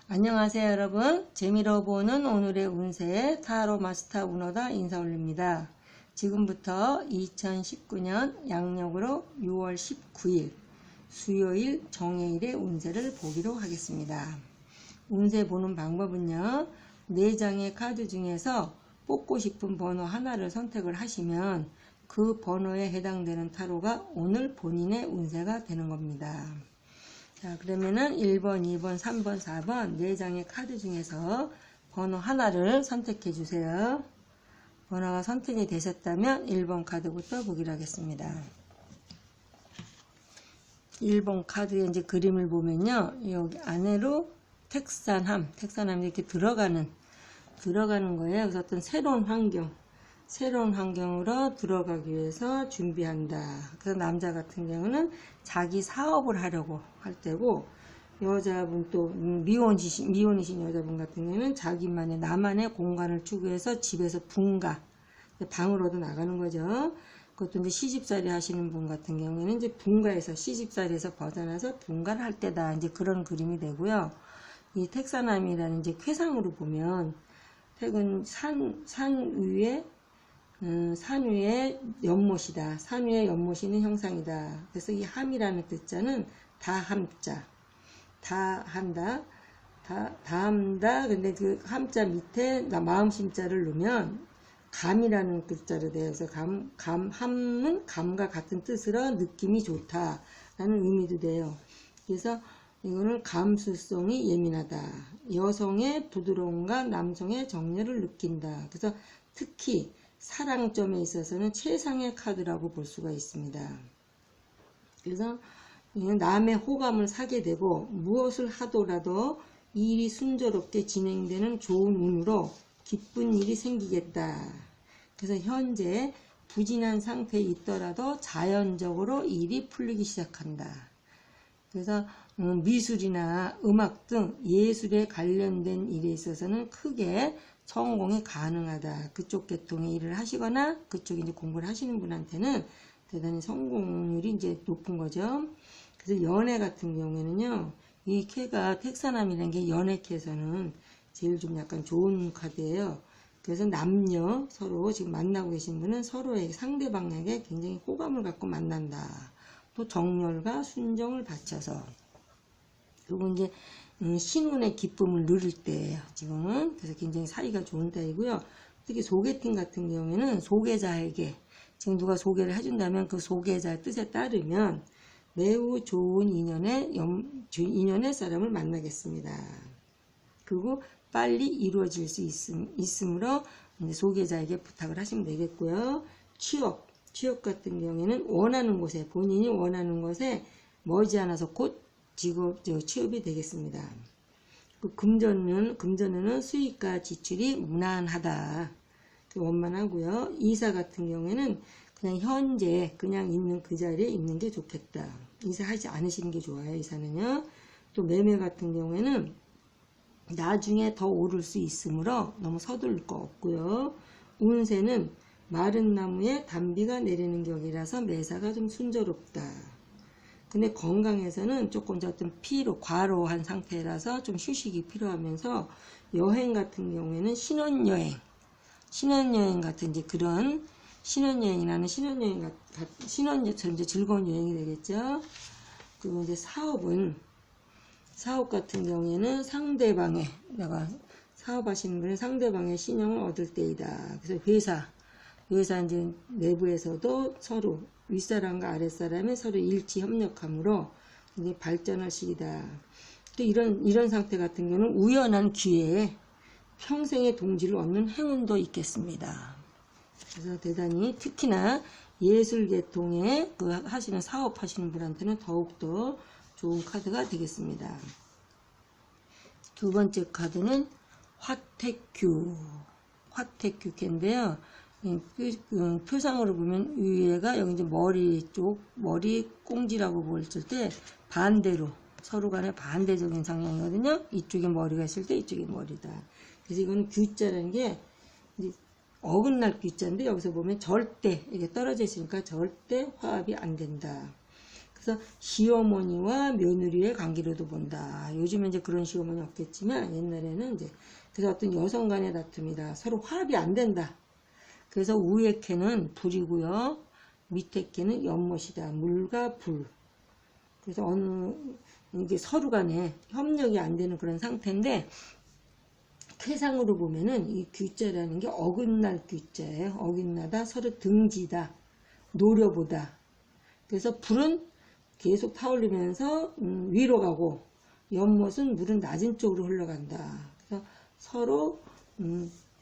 안녕하세요 여러분. 재미로 보는 오늘의 운세 타로 마스터 운어다 인사 올립니다. 지금부터 2019년 양력으로 6월 19일 수요일 정해일의 운세를 보기로 하겠습니다. 운세 보는 방법은요, 4장의 카드 중에서 뽑고 싶은 번호 하나를 선택을 하시면 그 번호에 해당되는 타로가 오늘 본인의 운세가 되는 겁니다. 자, 그러면은 1번, 2번, 3번, 4번 4장의 카드 중에서 번호 하나를 선택해 주세요. 번호가 선택이 되셨다면 1번 카드부터 보기로 하겠습니다. 1번 카드에 이제 그림을 보면요, 여기 안으로 tex산함이 이렇게 들어가는 거예요. 그래서 어떤 새로운 환경으로 들어가기 위해서 준비한다. 그래서 남자 같은 경우는 자기 사업을 하려고 할 때고, 여자분 또 미혼이신 여자분 같은 경우는 자기만의 나만의 공간을 추구해서 집에서 방으로도 나가는 거죠. 그것도 이제 시집살이 하시는 분 같은 경우에는 이제 시집살이에서 벗어나서 분가를 할 때다. 이제 그런 그림이 되고요. 이 택사남이라는 이제 쾌상으로 보면 택은 산 위에 연못이다. 산 위에 연못이 있는 형상이다. 그래서 이 함이라는 뜻자는 다함자. 다한다. 다함다. 근데 그 함자 밑에 마음심자를 넣으면 감이라는 글자로 돼요. 그래서 함은 감과 같은 뜻으로 느낌이 좋다라는 의미도 돼요. 그래서 이거는 감수성이 예민하다. 여성의 부드러움과 남성의 정열을 느낀다. 그래서 특히 사랑점에 있어서는 최상의 카드라고 볼 수가 있습니다. 그래서 남의 호감을 사게 되고 무엇을 하더라도 일이 순조롭게 진행되는 좋은 운으로 기쁜 일이 생기겠다. 그래서 현재 부진한 상태에 있더라도 자연적으로 일이 풀리기 시작한다. 그래서 미술이나 음악 등 예술에 관련된 일에 있어서는 크게 성공이 가능하다. 그쪽 계통의 일을 하시거나 그쪽 이제 공부를 하시는 분한테는 대단히 성공률이 이제 높은 거죠. 그래서 연애 같은 경우에는요, 이 캐가 택사남이라는 게 연애캐에서는 제일 좀 약간 좋은 카드예요. 그래서 남녀 서로 지금 만나고 계신 분은 서로의 상대방에게 굉장히 호감을 갖고 만난다. 또 정열과 순정을 바쳐서. 그리고 이제 신혼의 기쁨을 누릴 때예요. 지금은. 그래서 굉장히 사이가 좋은 때이고요. 특히 소개팅 같은 경우에는 소개자에게 지금 누가 소개를 해준다면 그 소개자의 뜻에 따르면 매우 좋은 인연의 사람을 만나겠습니다. 그리고 빨리 이루어질 수 있으므로 소개자에게 부탁을 하시면 되겠고요. 취업 같은 경우에는 본인이 원하는 곳에 머지않아서 곧 취업이 되겠습니다. 그 금전운은 수익과 지출이 무난하다. 원만하고요. 이사 같은 경우에는 그냥 현재 그냥 있는 그 자리에 있는 게 좋겠다. 이사하지 않으시는 게 좋아요. 이사는요. 또 매매 같은 경우에는 나중에 더 오를 수 있으므로 너무 서둘릴 거 없고요. 운세는 마른 나무에 단비가 내리는 격이라서 매사가 좀 순조롭다. 근데 건강에서는 조금 어떤 과로한 상태라서 좀 휴식이 필요하면서 여행 같은 경우에는 신혼여행 같은 이제 그런 신혼여행처럼 이제 즐거운 여행이 되겠죠. 그리고 이제 사업 같은 경우에는 사업하시는 분은 상대방의 신용을 얻을 때이다. 그래서 회사 이제 내부에서도 서로 윗사람과 아랫사람이 서로 일치 협력함으로 이제 발전할 시기다. 또 이런 상태 같은 경우는 우연한 기회에 평생의 동지를 얻는 행운도 있겠습니다. 그래서 대단히 특히나 예술 계통에 사업하시는 분한테는 더욱더 좋은 카드가 되겠습니다. 두 번째 카드는 화택큐인데요. 표상으로 보면 위에가 여기 이제 머리 꽁지라고 보였을 때 반대로 서로 간에 반대적인 상황이거든요. 이쪽에 머리가 있을 때 이쪽에 머리다. 그래서 이거는 규자라는 게 이제 어긋날 규자인데 여기서 보면 절대 이게 떨어져 있으니까 절대 화합이 안 된다. 그래서 시어머니와 며느리의 관계로도 본다. 요즘은 이제 그런 시어머니 없겠지만 옛날에는 이제 그래서 어떤 여성 간의 다툼이다. 서로 화합이 안 된다. 그래서 위에 캐는 불이고요. 밑에 캐는 연못이다. 물과 불. 그래서 이게 서로 간에 협력이 안 되는 그런 상태인데 태상으로 보면은 이 규자라는 게 어긋날 규자예요. 어긋나다, 서로 등지다, 노려보다. 그래서 불은 계속 타올리면서 위로 가고 연못은 물은 낮은 쪽으로 흘러간다. 그래서 서로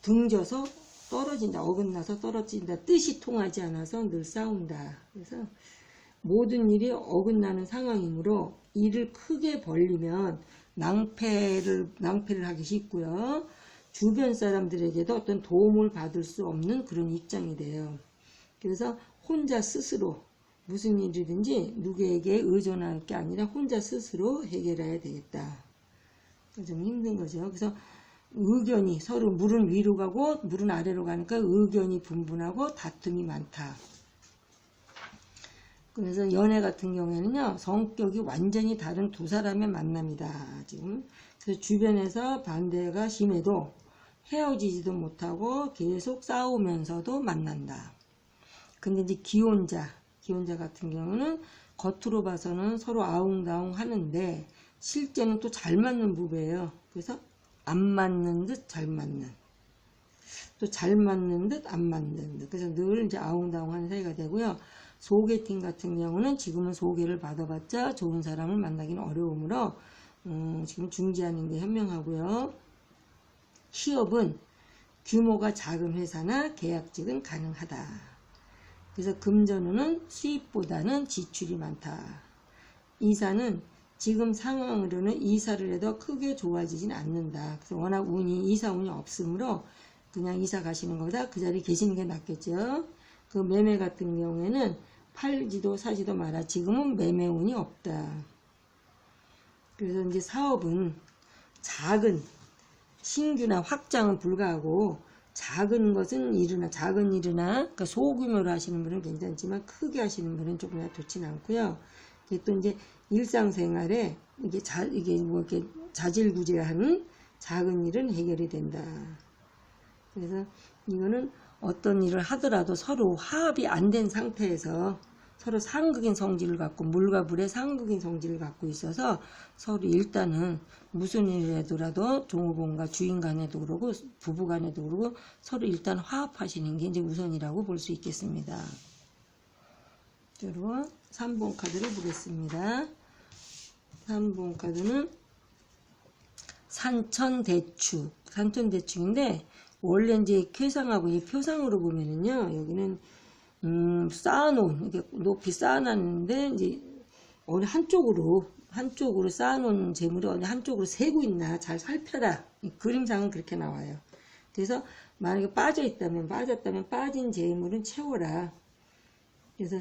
등져서 떨어진다. 어긋나서 떨어진다. 뜻이 통하지 않아서 늘 싸운다. 그래서 모든 일이 어긋나는 상황이므로 일을 크게 벌리면 낭패를 하기 쉽고요. 주변 사람들에게도 어떤 도움을 받을 수 없는 그런 입장이 돼요. 그래서 혼자 스스로 무슨 일이든지 누구에게 의존할 게 아니라 혼자 스스로 해결해야 되겠다. 좀 힘든 거죠. 그래서 의견이 서로 물은 위로 가고 물은 아래로 가니까 의견이 분분하고 다툼이 많다. 그래서 연애 같은 경우에는요, 성격이 완전히 다른 두 사람의 만남이다. 지금. 그래서 주변에서 반대가 심해도 헤어지지도 못하고 계속 싸우면서도 만난다. 근데 이제 기혼자 같은 경우는 겉으로 봐서는 서로 아웅다웅 하는데 실제는 또 잘 맞는 부부예요. 그래서 안 맞는 듯 잘 맞는, 또 잘 맞는 듯 안 맞는 듯. 그래서 늘 이제 아웅다웅 하는 사이가 되고요. 소개팅 같은 경우는 지금은 소개를 받아봤자 좋은 사람을 만나기는 어려우므로 지금 중지하는 게 현명하고요. 취업은 규모가 작은 회사나 계약직은 가능하다. 그래서 금전운은 수입보다는 지출이 많다. 이사는 지금 상황으로는 이사를 해도 크게 좋아지진 않는다. 그래서 워낙 이사운이 없으므로 그냥 이사 가시는 것보다 그 자리에 계시는 게 낫겠죠. 그 매매 같은 경우에는 팔지도 사지도 마라. 지금은 매매운이 없다. 그래서 이제 사업은 작은 신규나 확장은 불가하고 작은 그러니까 소규모로 하시는 분은 괜찮지만 크게 하시는 분은 조금 좋진 않고요. 또 이제 일상생활에 이게 이렇게 자질구레한 작은 일은 해결이 된다. 그래서 이거는 어떤 일을 하더라도 서로 화합이 안 된 상태에서 서로 상극인 성질을 갖고 물과 불의 상극인 성질을 갖고 있어서 서로 일단은 무슨 일을 하더라도 종업원과 주인 간에도 그러고 부부 간에도 그러고 서로 일단 화합하시는 게 이제 우선이라고 볼 수 있겠습니다. 그리고 3번 카드를 보겠습니다. 3번 카드는 산천대축인데 원래 이제 쾌상하고 이 표상으로 보면은요, 여기는 쌓아놓은, 이렇게 높이 쌓아놨는데 이제 어느 한쪽으로 쌓아놓은 재물이 어느 한쪽으로 새고 있나 잘 살펴라. 이 그림상은 그렇게 나와요. 그래서 만약에 빠졌다면 빠진 재물은 채워라. 그래서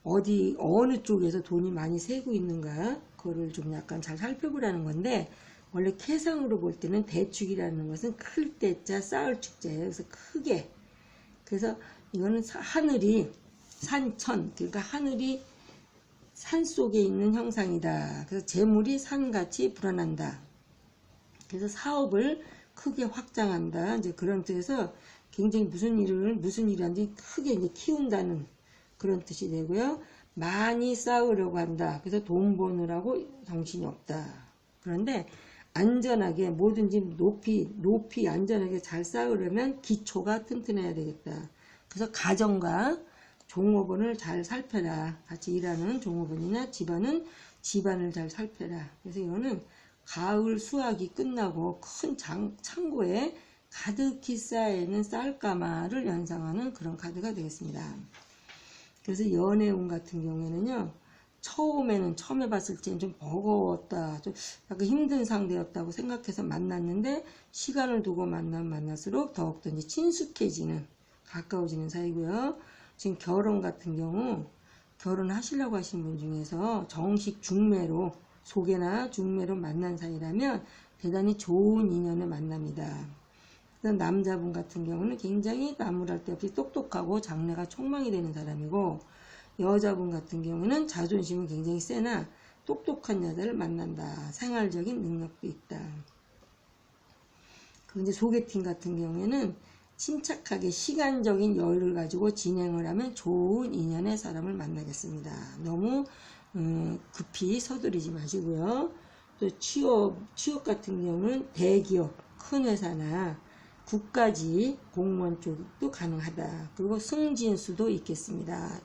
어느 쪽에서 돈이 많이 새고 있는가 그거를 좀 약간 잘 살펴보라는 건데, 원래 캐상으로 볼 때는 대축이라는 것은 클 때자 쌓을 축자예요. 그래서 크게. 그래서 이거는 하늘이 산천, 그러니까 하늘이 산 속에 있는 형상이다. 그래서 재물이 산같이 불어난다. 그래서 사업을 크게 확장한다. 이제 그런 뜻에서 굉장히 무슨 일이라든지 크게 이제 키운다는 그런 뜻이 되고요. 많이 쌓으려고 한다. 그래서 돈 버느라고 정신이 없다. 그런데 안전하게 뭐든지 높이 안전하게 잘 쌓으려면 기초가 튼튼해야 되겠다. 그래서 가정과 종업원을 잘 살펴라. 같이 일하는 종업원이나 집안을 잘 살펴라. 그래서 이거는 가을 수확이 끝나고 큰 창고에 가득히 쌓여있는 쌀가마를 연상하는 그런 카드가 되겠습니다. 그래서 연애운 같은 경우에는요, 처음에 봤을 때는 좀 버거웠다, 좀 약간 힘든 상대였다고 생각해서 만났는데 시간을 두고 만날수록 더욱더 이제 친숙해지는, 가까워지는 사이고요. 지금 결혼 같은 경우 결혼하시려고 하시는 분 중에서 정식 중매로 소개나 중매로 만난 사이라면 대단히 좋은 인연의 만남이다. 남자분 같은 경우는 굉장히 나무랄 데 없이 똑똑하고 장래가 촉망이 되는 사람이고, 여자분 같은 경우는 자존심은 굉장히 세나 똑똑한 여자를 만난다. 생활적인 능력도 있다. 그런데 소개팅 같은 경우에는 침착하게 시간적인 여유를 가지고 진행을 하면 좋은 인연의 사람을 만나겠습니다. 너무 급히 서두르지 마시고요. 또 취업 같은 경우는 대기업, 큰 회사나 국가직 공무원 쪽도 가능하다. 그리고 승진수도 있겠습니다.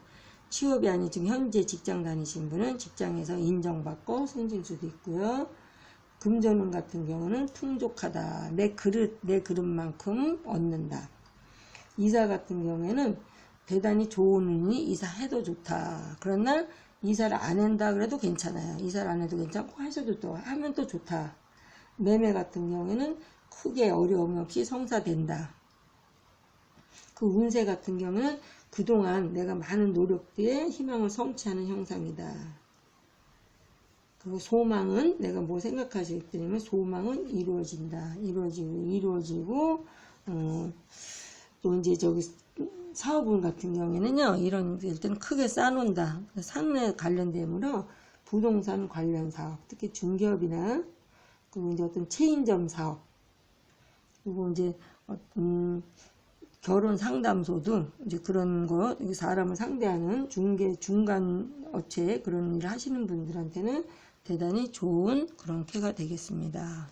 취업이 아닌 지금 현재 직장 다니신 분은 직장에서 인정받고 승진수도 있고요. 금전운 같은 경우는 풍족하다. 내 그릇만큼 얻는다. 이사 같은 경우에는 대단히 좋은 운이 이사해도 좋다. 그러나 이사를 안 한다 그래도 괜찮아요. 이사를 안 해도 괜찮고 해서도 또 하면 또 좋다. 매매 같은 경우에는 크게 어려움 없이 성사된다. 그 운세 같은 경우는 그동안 내가 많은 노력 뒤에 희망을 성취하는 형상이다. 그리고 소망은 내가 뭐 생각하실 때면 소망은 이루어진다. 이루어지고 또 이제 저기 사업운 같은 경우에는요. 이런 일단 크게 쌓아놓는다. 상에 관련되므로 부동산 관련 사업, 특히 중개업이나 그리고 이제 어떤 체인점 사업, 그리고 이제 결혼 상담소도 이제 그런 거 사람을 상대하는 중간 업체 그런 일을 하시는 분들한테는 대단히 좋은 그런 쾌가 되겠습니다.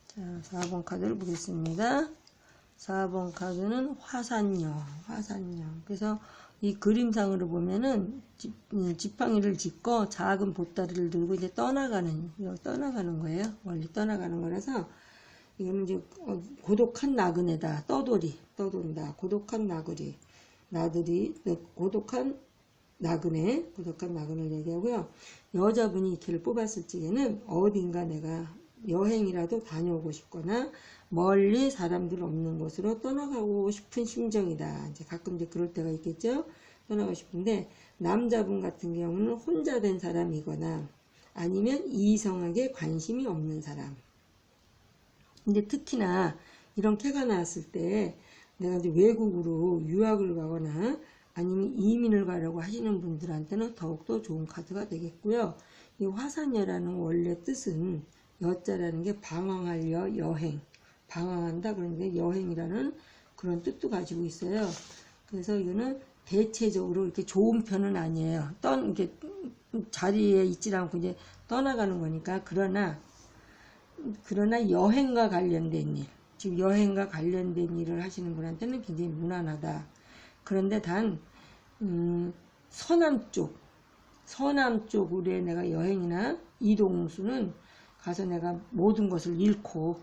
자, 4번 카드를 보겠습니다. 4번 카드는 화산녀. 그래서 이 그림상으로 보면은 지팡이를 짚고 작은 보따리를 들고 이제 떠나가는 거예요. 멀리 떠나가는 거라서 이거는 이제 고독한 나그네다. 떠돈다. 고독한 고독한 나그네를 얘기하고요. 여자분이 이 키를 뽑았을 적에는 어딘가 내가 여행이라도 다녀오고 싶거나 멀리 사람들 없는 곳으로 떠나가고 싶은 심정이다. 이제 가끔 이제 그럴 때가 있겠죠. 떠나고 싶은데 남자분 같은 경우는 혼자 된 사람이거나 아니면 이성에게 관심이 없는 사람. 근데 특히나 이런 캐가 나왔을 때 내가 이제 외국으로 유학을 가거나 아니면 이민을 가려고 하시는 분들한테는 더욱더 좋은 카드가 되겠고요. 이 화산여라는 원래 뜻은 여자라는 게 방황하려 여행, 방황한다 그런데 여행이라는 그런 뜻도 가지고 있어요. 그래서 이거는 대체적으로 이렇게 좋은 편은 아니에요. 이렇게 자리에 있지 않고 이제 떠나가는 거니까 그러나 여행과 관련된 일, 지금 여행과 관련된 일을 하시는 분한테는 굉장히 무난하다. 그런데 단 서남 쪽으로의 내가 여행이나 이동수는 가서 내가 모든 것을 잃고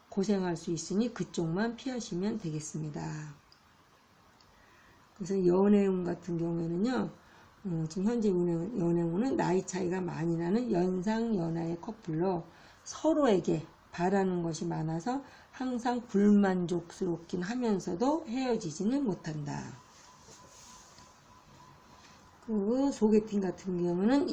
고생할 수 있으니 그쪽만 피하시면 되겠습니다. 그래서 연애운 같은 경우에는요, 지금 현재 연애운은 나이 차이가 많이 나는 연상연하의 커플로 서로에게 바라는 것이 많아서 항상 불만족스럽긴 하면서도 헤어지지는 못한다. 그리고 소개팅 같은 경우는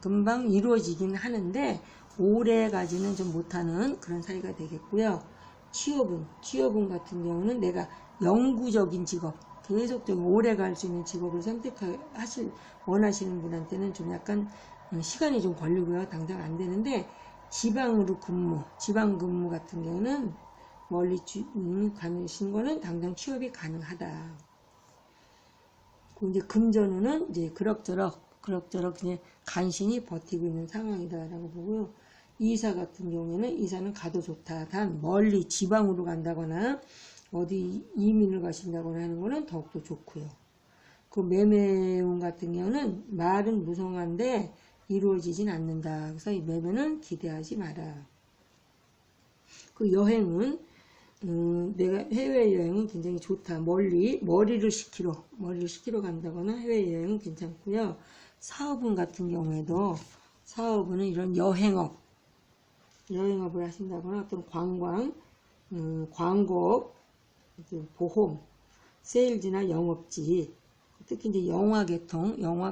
금방 이루어지긴 하는데 오래 가지는 좀 못하는 그런 사이가 되겠고요. 취업운 같은 경우는 내가 영구적인 직업, 계속적인 오래 갈 수 있는 직업을 원하시는 분한테는 좀 약간 시간이 좀 걸리고요. 당장 안 되는데 지방 근무 같은 경우는 멀리 가신 거는 당장 취업이 가능하다. 이제 금전운은 이제 그럭저럭 그냥 간신히 버티고 있는 상황이다라고 보고요. 이사 같은 경우에는 이사는 가도 좋다. 단 멀리 지방으로 간다거나 어디 이민을 가신다거나 하는 거는 더욱더 좋고요. 그 매매운 같은 경우는 말은 무성한데 이루어지진 않는다. 그래서 이 매매는 기대하지 마라. 그 여행은 내가 해외여행은 굉장히 좋다. 머리를 식히러 간다거나 해외여행은 괜찮고요. 사업은 같은 경우에도 사업은 이런 여행업을 하신다거나 어떤 광고업, 보험, 세일즈나 영업직, 특히 이제 영화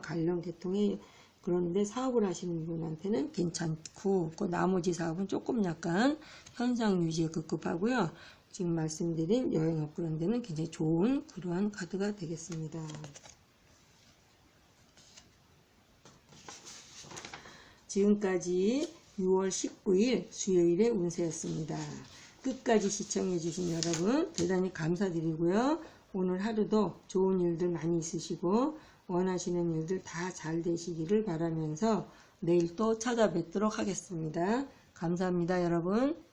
관련 계통의 그런데 사업을 하시는 분한테는 괜찮고, 그 나머지 사업은 조금 약간 현상 유지에 급급하고요. 지금 말씀드린 여행업 그런 데는 굉장히 좋은 그러한 카드가 되겠습니다. 지금까지 6월 19일 수요일의 운세였습니다. 끝까지 시청해 주신 여러분 대단히 감사드리고요. 오늘 하루도 좋은 일들 많이 있으시고 원하시는 일들 다 잘 되시기를 바라면서 내일 또 찾아뵙도록 하겠습니다. 감사합니다, 여러분.